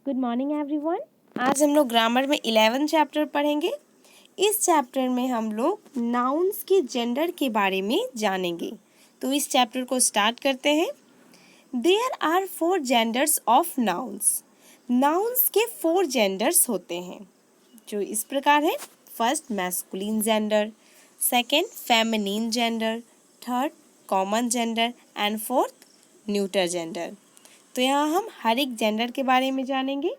Good morning everyone. आज हम लोग ग्रामर में 11 चैप्टर पढ़ेंगे। इस चैप्टर में हम लोग नाउन्स के जेंडर के बारे में जानेंगे। तो इस चैप्टर को स्टार्ट करते हैं। There are 4 genders of nouns. Nouns के 4 जेंडर्स होते हैं जो इस प्रकार है। First masculine gender, second feminine gender, third common gender and fourth neuter gender. तो यहाँ हम हर एक जेंडर के बारे में जानेंगे।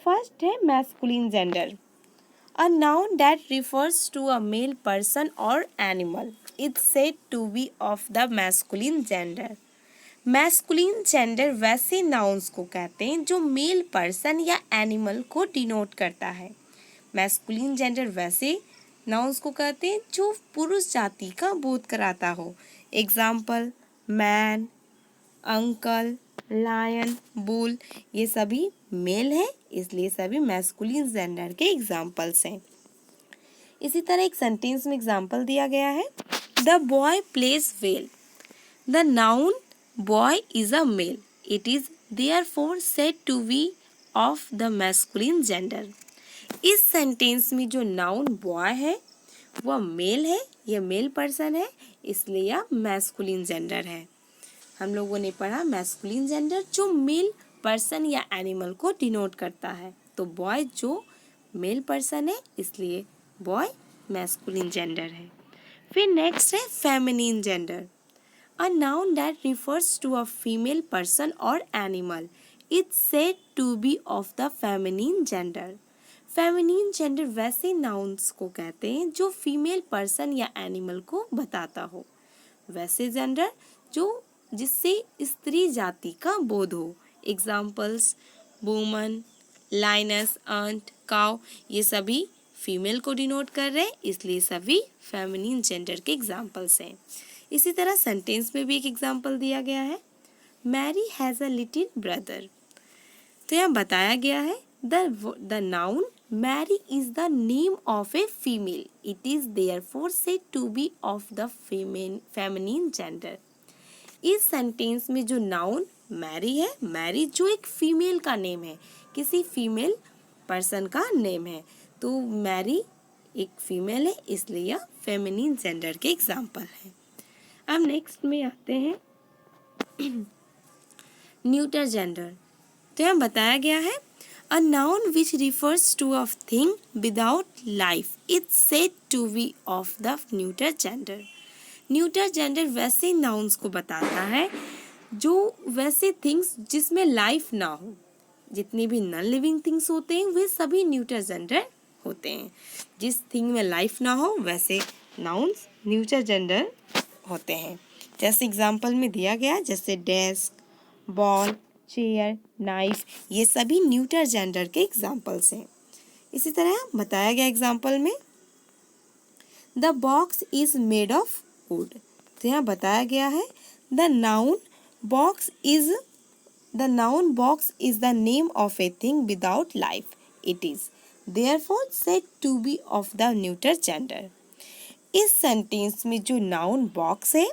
फर्स्ट है masculine gender, a noun that refers to a male person और animal is said to be of the masculine gender. Masculine gender वैसे नाउन्स को कहते हैं जो मेल पर्सन या एनिमल को डिनोट करता है। मैस्कुलिन जेंडर वैसे नाउन्स को कहते हैं जो पुरुष जाति का बोध कराता हो। Example man, uncle, lion, bull, ये सभी मेल है, इसलिए सभी मैस्कुलिन जेंडर के एग्जाम्पल्स हैं। इसी तरह एक सेंटेंस में एग्जाम्पल दिया गया है, the boy plays well. The noun boy is a male, it is therefore said to be of the masculine gender. इस सेंटेंस में जो नाउन बॉय है वह मेल है, यह मेल पर्सन है, इसलिए यह मैस्कुलिन जेंडर है। हम लोगों ने पढ़ा मैस्कुलिन जेंडर जो मेल पर्सन या एनिमल को डिनोट करता है। तो बॉय जो मेल पर्सन है, इसलिए बॉय मैस्कुलिन जेंडर है। फिर नेक्स्ट है feminine gender, a noun that refers to a female person और animal is said to be of the feminine gender. Feminine gender वैसे नाउन्स को कहते हैं जो फीमेल पर्सन या एनिमल को बताता हो। वैसे जेंडर जो जिससे स्त्री जाति का बोध हो। एग्जाम्पल्स वुमन, लाइनस, अंट, काउ, ये सभी फीमेल को डिनोट कर रहे हैं, इसलिए सभी फेमिनिन जेंडर के एग्जाम्पल्स हैं। इसी तरह सेंटेंस में भी एक एग्जाम्पल दिया गया है, Mary has a little brother. तो यहाँ बताया गया है the noun Mary is the name of a female, it is therefore said to be of the feminine gender. इस सेंटेंस में जो नाउन मैरी है, मैरी जो एक फीमेल का नेम है, किसी फीमेल पर्सन का नेम है, तो मैरी एक फीमेल है, इसलिए यह फेमिनिन जेंडर के एग्जाम्पल है। अब नेक्स्ट में आते हैं न्यूटर जेंडर। तो यहाँ बताया गया है, a noun which refers to a thing without life is said to be of the neuter gender. Neuter gender वैसे नाउन्स को बताता है जो वैसे थिंग्स जिसमें लाइफ ना हो। जितनी भी नॉन लिविंग थिंग्स होते हैं वे सभी न्यूटर जेंडर होते हैं। जिस थिंग में लाइफ ना हो वैसे नाउन्स न्यूटर जेंडर होते हैं। जैसे एग्जाम्पल में दिया गया, जैसे डेस्क, बॉल, चेयर, नाइफ, ये सभी न्यूटर जेंडर के एग्जाम्पल्स हैं। इसी तरह बताया गया एग्जाम्पल में, the box is made of wood. तो यहाँ बताया गया है, the noun box is the name of a thing without life, it is therefore said to be of the neuter gender. इस सेंटेंस में जो नाउन बॉक्स है,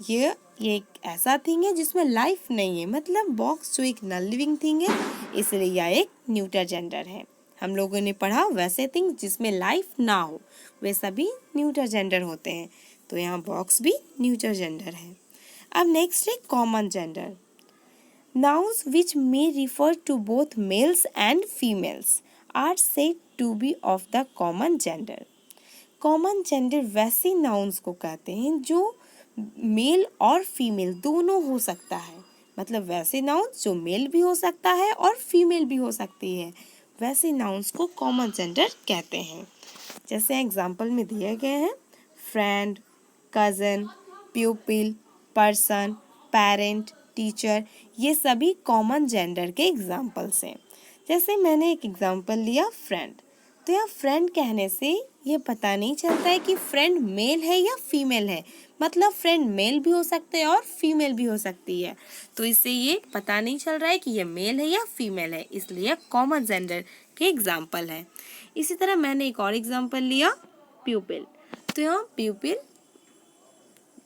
ये एक ऐसा थिंग है जिसमें लाइफ नहीं है, मतलब बॉक्स जो एक नॉन लिविंग थिंग है, इसलिए यह एक न्यूटर जेंडर है। हम लोगों ने पढ़ा वैसे थिंग जिसमें लाइफ ना हो वे सभी न्यूटर जेंडर होते हैं, तो यहाँ बॉक्स भी न्यूटर जेंडर है। अब नेक्स्ट है common gender, nouns which may refer to both males and females are said to be of the common gender। Common gender वैसे नाउन्स को कहते हैं जो मेल और फीमेल दोनों हो सकता है, मतलब वैसे नाउन्स जो मेल भी हो सकता है और फीमेल भी हो सकती है, वैसे नाउन्स को कॉमन जेंडर कहते हैं। जैसे एग्जाम्पल में दिए गए हैं, friend, cousin, प्यूपिल, person, parent, teacher, ये सभी कॉमन जेंडर के एग्जाम्पल्स हैं। जैसे मैंने एक एग्जाम्पल लिया फ्रेंड, तो यह फ्रेंड कहने से ये पता नहीं चलता है कि फ्रेंड मेल है या फीमेल है, मतलब फ्रेंड मेल भी हो सकते हैं और फीमेल भी हो सकती है, तो इससे ये पता नहीं चल रहा है कि ये मेल है या फीमेल है, इसलिए कॉमन जेंडर के एग्जाम्पल है। इसी तरह मैंने एक और एग्जाम्पल लिया प्यूपिल, तो यहाँ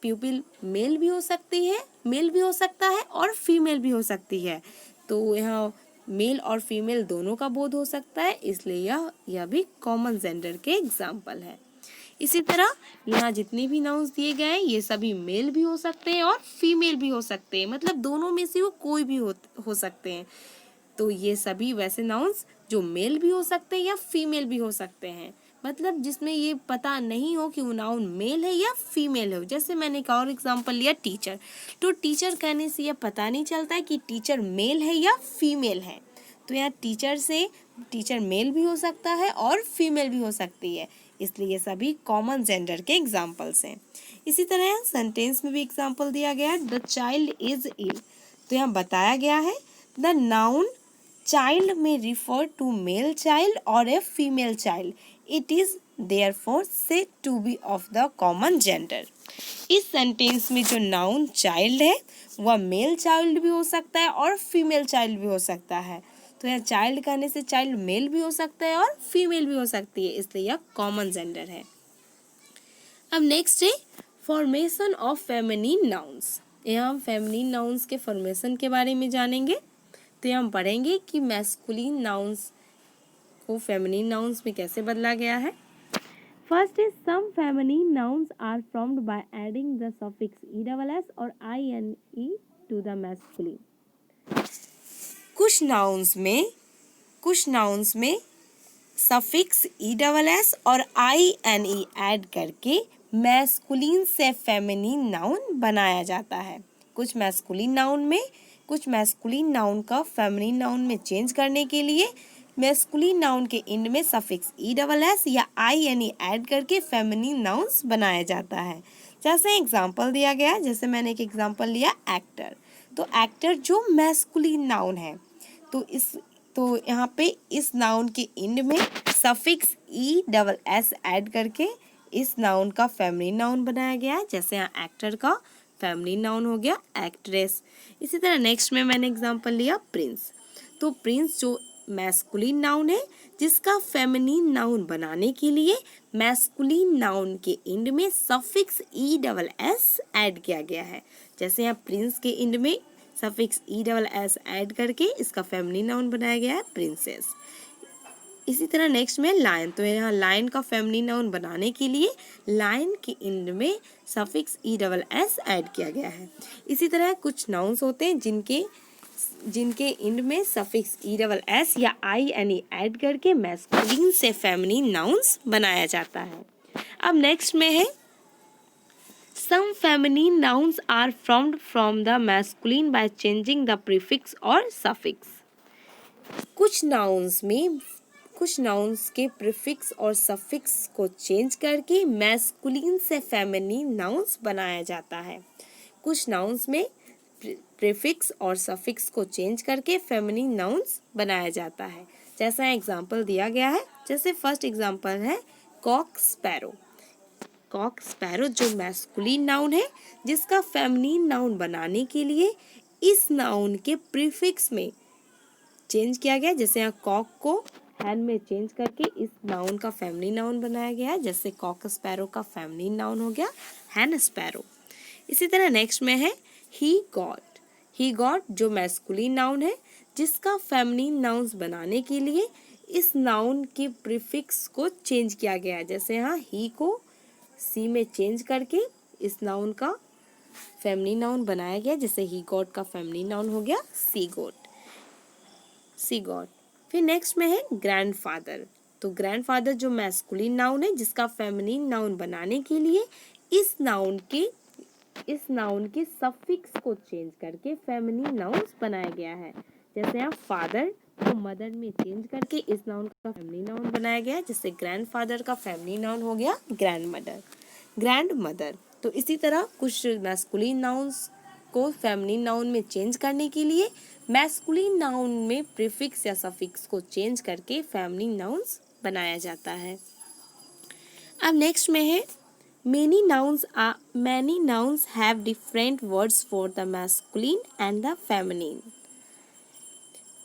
प्यूपिल मेल भी हो सकती है, मेल भी हो सकता है और फीमेल भी हो सकती है, तो यहाँ मेल और फीमेल दोनों का बोध हो सकता है, इसलिए यह भी कॉमन जेंडर के एग्जाम्पल है। इसी तरह यहाँ जितने भी नाउन्स दिए गए हैं ये सभी मेल भी हो सकते हैं और फीमेल भी हो सकते हैं, मतलब दोनों में से वो कोई भी हो सकते हैं। तो ये सभी वैसे नाउन्स जो मेल भी हो सकते हैं या फीमेल भी हो सकते हैं, मतलब जिसमें ये पता नहीं हो कि वो नाउन मेल है या फीमेल है। जैसे मैंने एक और एग्जांपल लिया टीचर, तो टीचर कहने से यह पता नहीं चलता है कि टीचर मेल है या फीमेल है। तो यहाँ टीचर से टीचर मेल भी हो सकता है और फीमेल भी हो सकती है, इसलिए ये सभी कॉमन जेंडर के एग्जाम्पल्स हैं। इसी तरह सेंटेंस में भी एग्जाम्पल दिया गया है, द चाइल्ड इज इल। तो यहाँ बताया गया है the noun child may refer to male child or a female child. It is therefore said to be of the common gender. इस सेंटेंस में जो नाउन चाइल्ड है वह मेल चाइल्ड भी हो सकता है और फीमेल चाइल्ड भी हो सकता है। तो यहाँ चाइल्ड कहने से चाइल्ड मेल भी हो सकता है और फीमेल भी हो सकती है, इसलिए यह कॉमन जेंडर है। अब नेक्स्ट है फॉर्मेशन ऑफ फेमिनिन नाउन्स। यहाँ हम फेमिनिन नाउन्स के फॉर्मेशन के बारे में जानेंगे। तो हम पढ़ेंगे कि मैस्कुलिन नाउन्स को फेमिनिन नाउन्स में कैसे बदला गया है। First is some feminine nouns are formed by adding the suffix EWS और आईएनई टू द मैस्कुलिन। कुछ नाउन्स में सफिक्स ईडब्ल्यूएस और आईएनई ऐड करके मैस्कुलिन से फेमिनिन नाउन बनाया जाता है। कुछ मैस्कुलिन नाउन का फेमिनिन नाउन में चेंज करने के लिए मैस्कुलिन नाउन के एंड में सफिक्स ईडब्ल्यूएस या आईएनई ऐड करके फेमिनिन नाउन्स बनाया जाता है। जैसे एग्जांपल दिया गया, जैसे मैंने एक एग्जांपल लिया एक्टर। तो एक्टर जो मैस्कुलिन नाउन है, तो यहाँ पे इस नाउन के एंड में सफिक्स ईडब्ल्यूएस ऐड करके इस नाउन का फेमिनिन नाउन बनाया गया है। जैसे यहाँ एक्टर का फेमिनिन नाउन हो गया एक्ट्रेस। इसी तरह नेक्स्ट में मैंने एग्जांपल लिया प्रिंस। तो प्रिंस जो मैस्कुलिन नाउन है जिसका फेमिनिन नाउन बनाने के लिए मैस्कुलिन नाउन के एंड में सफिक्स ईडब्ल्यूएस ऐड किया गया है। जैसे यहाँ प्रिंस के एंड में सफिक्स ईडब्ल्यूएस ऐड करके इसका फेमिनिन नाउन बनाया गया है प्रिंसेस। इसी तरह नेक्स्ट में लायन। तो यहाँ लायन का फेमिनिन नाउन बनाने के लिए लायन के एंड में सफिक्स ईडब्ल्यूएस ऐड किया गया है। इसी तरह कुछ नाउन्स होते हैं जिनके एंड में सफिक्स ईडब्ल्यूएस या आईएनई ऐड करके मैस्कुलिन से फेमिनिन नाउन्स बनाया जाता है। अब नेक्स्ट में है some feminine nouns are formed from the masculine by changing the prefix और सफिक्स। कुछ नाउन्स के प्रीफिक्स और सफिक्स को चेंज करके मैस्कुलिन से फेमिनिन नाउन्स बनाया जाता है। कुछ नाउन्स में प्रीफिक्स और सफिक्स को चेंज करके फेमिनिन नाउन्स बनाया जाता है। जैसा एग्जांपल दिया गया है, जैसे फर्स्ट एग्जांपल है कॉक स्पैरो। कॉक स्पैरो जो मैस्कुलिन नाउन है जिसका फेमिनिन नाउन बनाने के लिए इस नाउन के प्रीफिक्स में चेंज किया गया। जैसे यहाँ कॉक को हैन में चेंज करके इस नाउन का फेमिनिन नाउन बनाया गया है। जैसे कॉक स्पैरो का फेमिनिन नाउन हो गया हैन स्पैरो। इसी तरह नेक्स्ट में है ही गॉट जो मैस्कुलिन नाउन है जिसका फेमिनिन नाउन्स बनाने के लिए इस नाउन के प्रीफिक्स को चेंज किया गया है। जैसे यहाँ ही को सी में चेंज करके इस नाउन का फेमिनिन नाउन बनाया गया। जैसे ही गॉट का फेमिनिन नाउन हो गया सी गॉट। फिर नेक्स्ट में है ग्रैंडफादर। तो ग्रैंडफादर जो मैस्कुलिन नाउन है जिसका फेमिनिन नाउन बनाने के लिए इस नाउन के सफिक्स को चेंज करके फेमिनिन नाउन्स बनाया गया है। जैसे यहाँ फादर को मदर में चेंज करके इस नाउन का फेमिनिन नाउन बनाया गया है। जैसे ग्रैंडफादर का फेमिनिन नाउन हो गया ग्रैंडमदर। तो इसी तरह कुछ मैस्कुलिन नाउन्स को फेमिनिन नाउन में चेंज करने के लिए मैस्कुलिन नाउन में प्रीफिक्स या सफिक्स को चेंज करके फेमिनिन नाउन्स बनाया जाता है। अब नेक्स्ट में है many nouns have different words for the masculine and the feminine।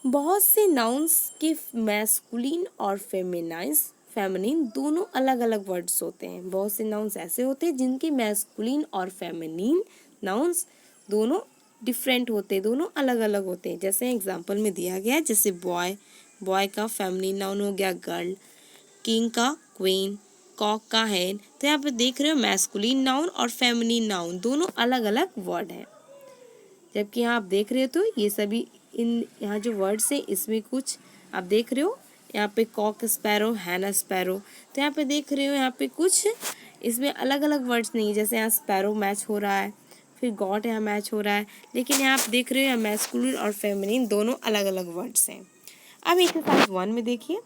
बहुत से नाउन्स के मैस्कुलिन और फेमिनिन दोनों अलग अलग वर्ड्स होते हैं। बहुत से नाउन्स ऐसे होते हैं जिनके मैस्कुलिन और फेमिनिन नाउन्स दोनों डिफरेंट होते हैं, दोनों अलग अलग होते हैं। जैसे एग्जाम्पल में दिया गया है, जैसे बॉय, बॉय का फेमिनिन नाउन हो गया गर्ल, किंग का क्वीन, कॉक का हैन। तो यहाँ पे देख रहे हो मैस्कुलिन नाउन और फेमिनिन नाउन दोनों अलग अलग वर्ड हैं। जबकि यहाँ आप देख रहे हो तो ये सभी इन यहाँ जो वर्ड्स हैं इसमें कुछ आप देख रहे हो, यहाँ पे कॉक स्पैरो, हैना स्पैरो। तो यहाँ पे देख रहे हो यहाँ पे कुछ इसमें अलग अलग वर्ड्स नहीं है। जैसे यहाँ स्पैरो मैच हो रहा है, फिर गॉट यहाँ मैच हो रहा है, लेकिन यहाँ आप देख रहे हो यहाँ मैस्कुलिन और फेमिनिन दोनों अलग अलग वर्ड्स हैं। अब एक्सरसाइज 1 में देखिए,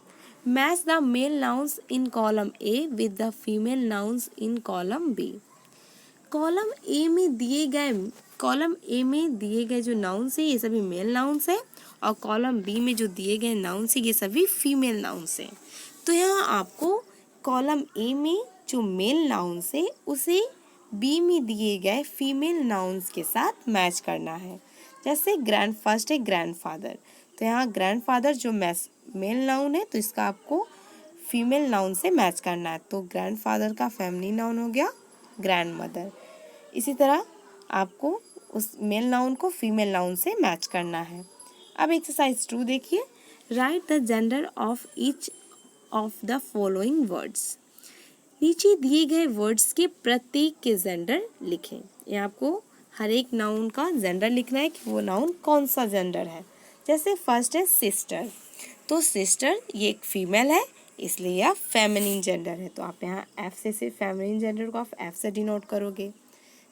match the male nouns in column A with the female nouns in column B. Column A में दिए गए जो नाउन्स है ये सभी मेल नाउन्स है, और कॉलम बी में जो दिए गए नाउन्स है ये सभी फीमेल नाउन्स है। तो यहाँ आपको कॉलम ए में जो मेल नाउन्स है उसे बी में दिए गए फीमेल नाउन्स के साथ मैच करना है। जैसे फर्स्ट है ग्रैंडफादर, तो यहाँ ग्रैंडफादर जो मेल नाउन है तो इसका आपको फीमेल नाउन से मैच करना है। तो ग्रैंडफादर का फेमिनिन नाउन हो गया ग्रैंडमदर। इसी तरह आपको उस मेल नाउन को फीमेल नाउन से मैच करना है। अब एक्सरसाइज 2 देखिए, right the gender of each of the following words. नीचे दिए गए वर्ड्स के प्रत्येक के जेंडर लिखें। ये आपको हर एक नाउन का जेंडर लिखना है कि वो नाउन कौन सा जेंडर है। जैसे फर्स्ट है सिस्टर, तो सिस्टर ये एक फीमेल है इसलिए यह फेमिनिन जेंडर है। तो आप यहाँ एफ से फेमिनिन जेंडर को आप एफ से डिनोट करोगे।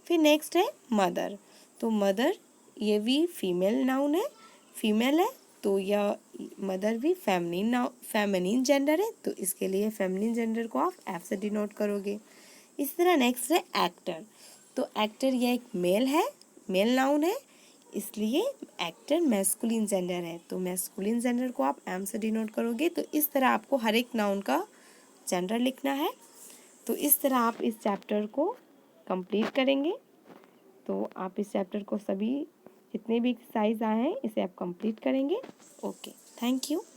फिर नेक्स्ट है मदर, तो मदर ये भी फीमेल नाउन है, फीमेल है तो यह मदर भी फेमिनिन जेंडर है, तो इसके लिए फेमिनिन जेंडर को आप एफ से डिनोट करोगे। इसी तरह नेक्स्ट है एक्टर, तो एक्टर यह एक मेल है, मेल नाउन है इसलिए एक्टर मैस्कुलिन जेंडर है, तो मैस्कुलिन जेंडर को आप एम से डिनोट करोगे। तो इस तरह आपको हर एक नाउन का जेंडर लिखना है। तो इस तरह आप इस चैप्टर को कंप्लीट करेंगे। तो आप इस चैप्टर को सभी जितने भी एक्सरसाइज आए हैं इसे आप कंप्लीट करेंगे। Okay, thank you.